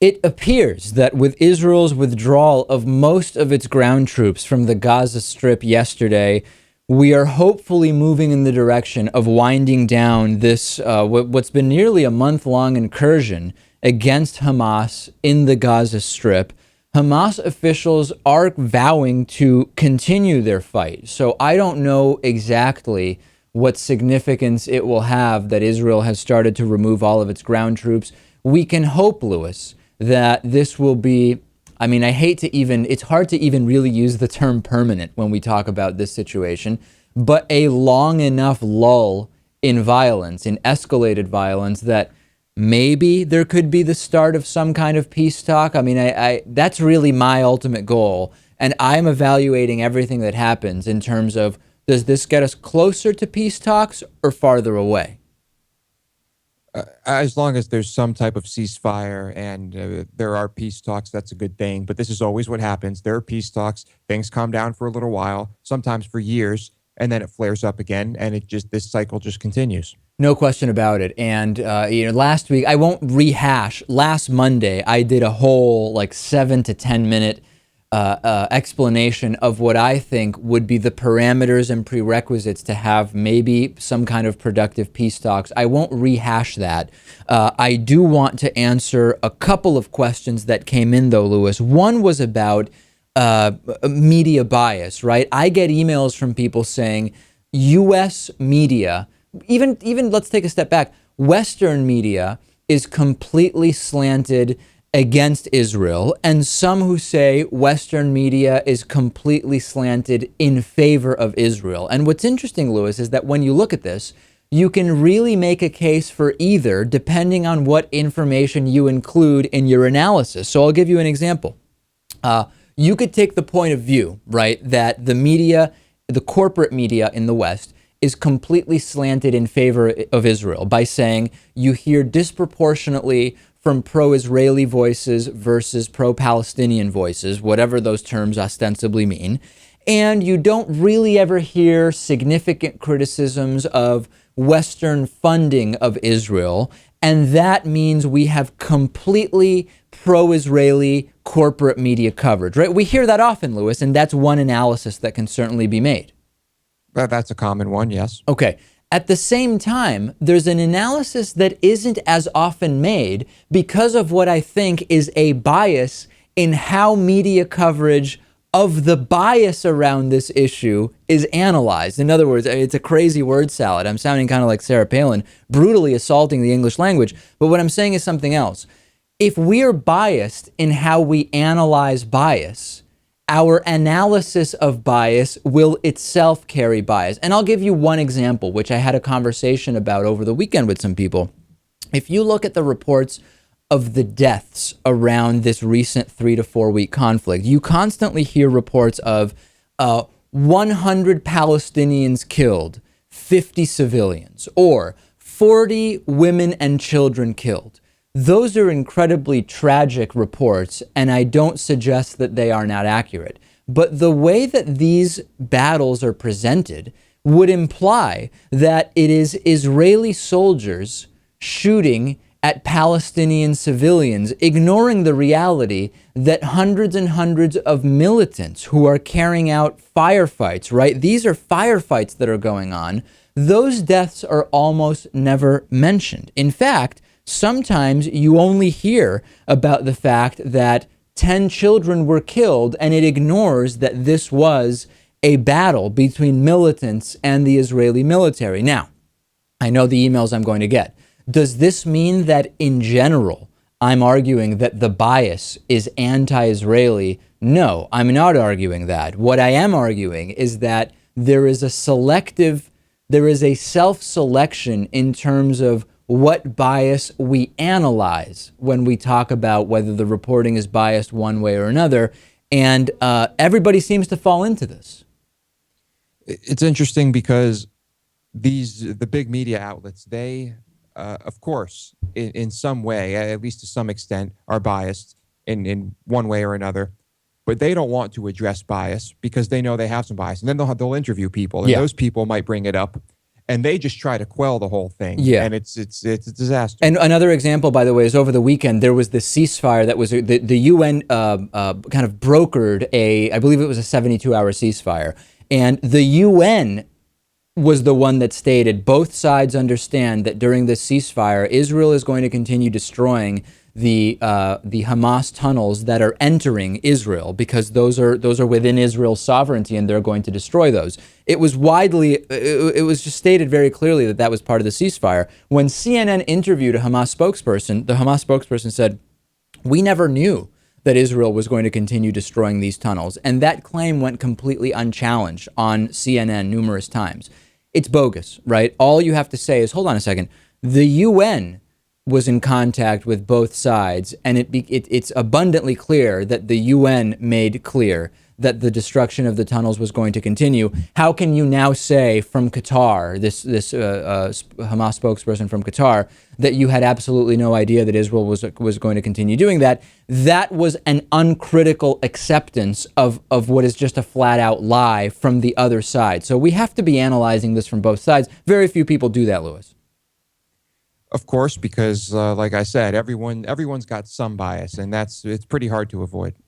It appears that with Israel's withdrawal of most of its ground troops from the Gaza Strip yesterday, we are hopefully moving in the direction of winding down this, what's been nearly a month-long incursion against Hamas in the Gaza Strip. Hamas officials are vowing to continue their fight. So I don't know exactly what significance it will have that Israel has started to remove all of its ground troops. We can hope, Lewis, that this will be, I mean, it's hard to even really use the term permanent when we talk about this situation, but a long enough lull in violence, in escalated violence, that maybe there could be the start of some kind of peace talk. I mean, that's really my ultimate goal. And I'm evaluating everything that happens in terms of, does this get us closer to peace talks or farther away? As long as there's some type of ceasefire and there are peace talks, that's a good thing. But this is always what happens. There are peace talks. Things calm down for a little while, sometimes for years, and then it flares up again. And this cycle just continues. No question about it. And, last week, I won't rehash. Last Monday, I did a whole 7 to 10 minute explanation of what I think would be the parameters and prerequisites to have maybe some kind of productive peace talks. I won't rehash that. I do want to answer a couple of questions that came in, though, Lewis. One was about media bias, right? I get emails from people saying U.S. media, even let's take a step back, Western media is completely slanted against Israel, and some who say Western media is completely slanted in favor of Israel. And what's interesting, Lewis, is that when you look at this, you can really make a case for either depending on what information you include in your analysis. So I'll give you an example. You could take the point of view, right, that the media, the corporate media in the West, is completely slanted in favor of Israel by saying you hear disproportionately from pro-Israeli voices versus pro-Palestinian voices, whatever those terms ostensibly mean. And you don't really ever hear significant criticisms of Western funding of Israel. And that means we have completely pro-Israeli corporate media coverage, right? We hear that often, Lewis, and that's one analysis that can certainly be made. That's a common one, yes. Okay. At the same time, there's an analysis that isn't as often made because of what I think is a bias in how media coverage of the bias around this issue is analyzed. In other words, it's a crazy word salad. I'm sounding kind of like Sarah Palin, brutally assaulting the English language. But what I'm saying is something else. If we're biased in how we analyze bias, our analysis of bias will itself carry bias. And I'll give you one example, which I had a conversation about over the weekend with some people. If you look at the reports of the deaths around this recent 3 to 4 week conflict, you constantly hear reports of 100 Palestinians killed, 50 civilians, or 40 women and children killed. Those are incredibly tragic reports, and I don't suggest that they are not accurate. But the way that these battles are presented would imply that it is Israeli soldiers shooting at Palestinian civilians, ignoring the reality that hundreds and hundreds of militants who are carrying out firefights, right? These are firefights that are going on. Those deaths are almost never mentioned. In fact, sometimes you only hear about the fact that 10 children were killed, and it ignores that this was a battle between militants and the Israeli military. Now, I know the emails I'm going to get. Does this mean that in general, I'm arguing that the bias is anti-Israeli? No, I'm not arguing that. What I am arguing is that there is a self-selection in terms of what bias we analyze when we talk about whether the reporting is biased one way or another. And everybody seems to fall into this. It's interesting because the big media outlets, they, of course, in some way, at least to some extent, are biased in one way or another. But they don't want to address bias because they know they have some bias. And then they'll interview people, and those people might bring it up. and they just try to quell the whole thing. Yeah. And it's a disaster. And another example, by the way, is over the weekend, there was the ceasefire that was the UN kind of brokered I believe it was a 72-hour ceasefire. And the UN was the one that stated both sides understand that during this ceasefire, Israel is going to continue destroying the Hamas tunnels that are entering Israel, because those are within Israel's sovereignty, and they're going to destroy those. It was it was just stated very clearly that that was part of the ceasefire. When CNN interviewed a Hamas spokesperson, the Hamas spokesperson said, "We never knew that Israel was going to continue destroying these tunnels," and that claim went completely unchallenged on CNN numerous times. It's bogus, right? All you have to say is, hold on a second, the UN was in contact with both sides, and it's abundantly clear that the UN made clear that the destruction of the tunnels was going to continue. How can you now say from Qatar, this Hamas spokesperson from Qatar, that you had absolutely no idea that Israel was going to continue doing that? That was an uncritical acceptance of what is just a flat out lie from the other side. So we have to be analyzing this from both sides. Very few people do that, Lewis. Of course, because like I said, everyone's got some bias, and it's pretty hard to avoid.